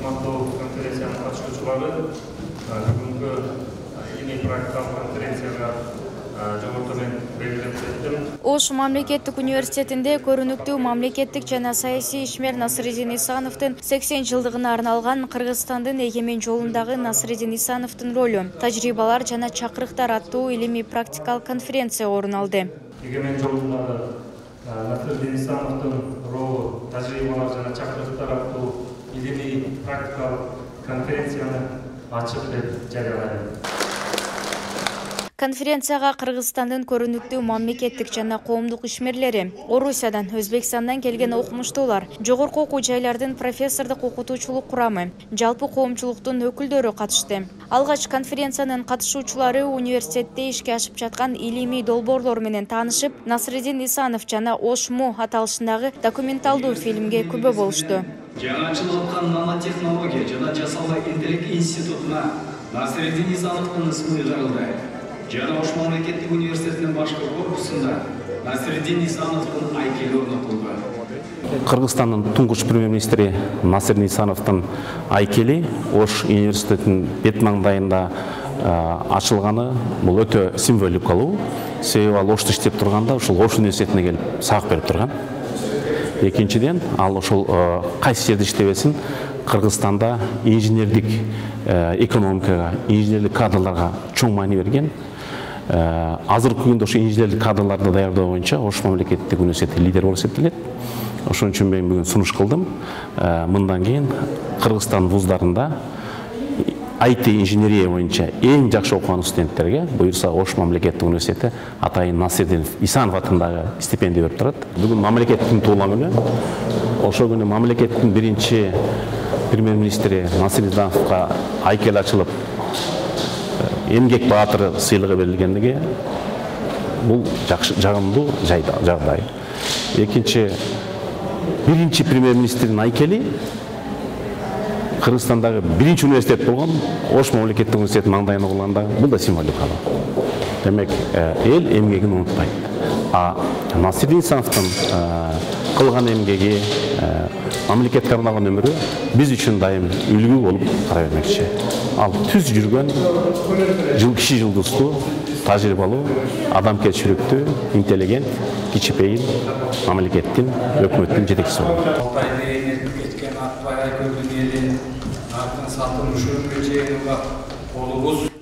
ыкматтуу конференциянын катышуучулары бүгүнкү илимий практикалык конференцияга жогоруда мен белгилеп кеттим. Ош мамлекеттик университетинде көрүнүктүү мамлекеттик жана саясий ишмер Насыридин Исановдун 80 жылдыгына арналган Кыргызстандын эгемен жолундагы Насыридин Исановдун ролу, тажрыйбалар жана чакырыктар аттуу илимий практикалык конференция орун алды. Эгемен жолундагы Насыридин Исановдун ролу, тажрыйбалар жана чакырыктар аттуу илимий практикалык конференцияны ачык деп жарыялайм. Конференцияга Кыргызстандын көрүнүктүү мамлекеттик жана коомдук ишмерлери, Орусиядан, Өзбекстандан келген окумуштуулар, жогорку окуу жайлардын профессордук окутуучулук курамы, жалпы коомчулуктун өкүлдөрү катышты. Алгач конференциянын катышуучулары университетте ишке ашып жаткан илимий долбоорлор менен таанышып, Насыридин Исанов жана Ошму аталышындагы документалдуу фильмге күбө болушту. Жаңачылыккан нанотехнология жана жасалма интеллект институтуна Насыридин Исановдун исми жарылды. Жана Ош мамлекеттик университетинин башкы корпусунда Насыридин Исановдун айкели орнотулду. Кыргызстандын туңгуч премьер-министри Насыридин Исановдун айкели Ош университетинин бет маңдайында ачылганы бул өтө символикалуу. Себеби ал Ошто иштеп турганда ушул Ош университетине келип сабак берип турган. Экинчиден, ал ошол кайсы жерде иштебесин Кыргызстанда инженердик экономикага, инженерлик кадрларга чоң маани берген. Азыркы күндө ошо инженерлик кадрларды даярдоо боюнча Ош мамлекеттик университети лидер болуп эсептелет. Ошон үчүн мен бүгүн сунуш кылдым. Мындан кийин Кыргызстан вуздарында IT инженерия боюнча эң жакшы окуган студенттерге буюрса Ош мамлекеттик университети атайын Насыридин Исанов атындагы стипендия берип турат. Бүгүн мамлекеттин туулган күнү. Ошол күнү мамлекеттин биринчи премьер-министри Насыридин Исановго айкел ачылып, эмгек баатыры сыйлыгы берилгендиги бул жагымдуу жагдай. Экинчи, биринчи премьер-министрдин айкели Кыргызстандагы биринчи университет болгон Ош мамлекеттик университетинин маңдайына курганда бул да символикалуу. Демек, эл эмгегин унутпайт. А Насыридин Исановдун кылган эмгеги, мамлекетке арналган өмүрү биз үчүн дайым үлгү болуп кара бермекчи. Ал түз жүргөн киши жылдыздуу, тажрыйбалуу, адамгерчиликтүү, интеллигент, кичипейил мамлекеттин, өкмөттүн жетекчиси болду.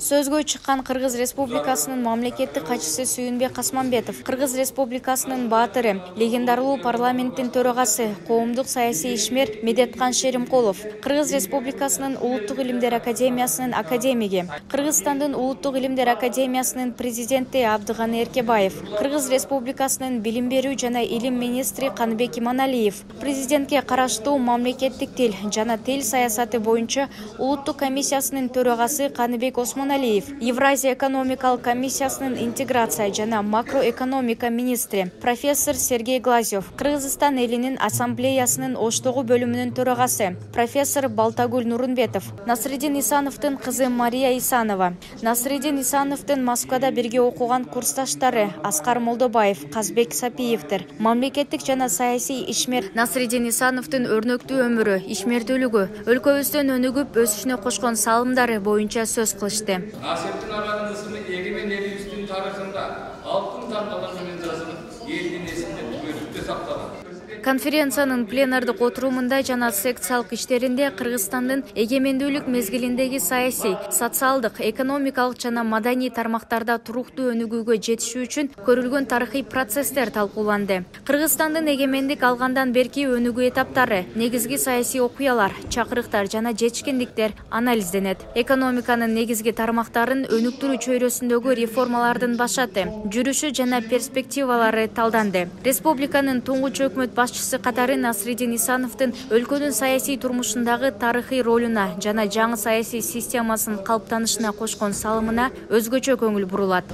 Сөзгө чыккан Кыргыз Республикасынын мамлекеттик катчысы Сүйүнбек Касманбетов, Кыргыз Республикасынын баатыры, легендарлуу парламенттин төрагасы, коомдук саясий ишмер Медеткан Шеримкулов, Кыргыз Республикасынын Улуттук илимдер академиясынын академиги, Кыргызстандын Улуттук илимдер академиясынын президенти Абдыганы Эркебаев, Кыргыз Республикасынын билим берүү жана илим министри Каныбек Иманалиев, президентке караштуу мамлекеттик тил жана тил саясаты боюнча Улуттук комиссиясынын төрагасы Каныбек Осмоналиев, Евразия экономикалык комиссиясынын интеграция жана макроэкономика министри профессор Сергей Глазьев, Кыргызстан элинин ассамблеясынын Оштогу бөлүмүнүн төрагасы профессор Балтагүл Нурунбетов, Насыридин Исановдун кызы Мария Исанова, Насыридин Исановдун Москвада бирге окуган курсташтары Аскар Молдобаев, Казбек Сапиевдер, мамлекеттик жана саясий ишмер Насыридин Исановдун өрнөктүү өмүрү, ишмердүүлүгү, өлкөбүздүн өнүгүп өсүшүнө кошкон салымдары боюнча сөз кылышты. Насыридин аганын ысымы эгемен элибиздин тарыхында алтын таңбалар менен жазылып, элдин эсинде түбөлүктө сакталган. Конференциянын пленардык отурумунда жана секциялык иштеринде Кыргызстандын эгемендүүлүк мезгилиндеги саясий, социалдык, экономикалык жана маданий тармактарда туруктуу өнүгүүгө жетишүү үчүн көрүлгөн тарыхый процесстер талкууланды. Кыргызстандын эгемендик алгандан берки өнүгүү этаптары, негизги саясий окуялар, чакырыктар жана жетишкендиктер анализденет. Экономиканын негизги тармактарын өнүктүрүү чөйрөсүндөгү реформалардын башаты, жүрүшү жана перспективалары талданды. Республиканын туңгуч өкмөт башчысы катары Насыридин Исановдун өлкөнүн саясий турмушундагы тарыхый ролуна жана жаңы саясий системасынын калыптанышына кошкон салымына өзгөчө көңүл бурулат.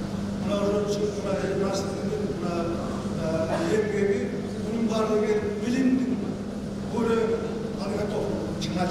Bilindin, böyle arigato, çıkar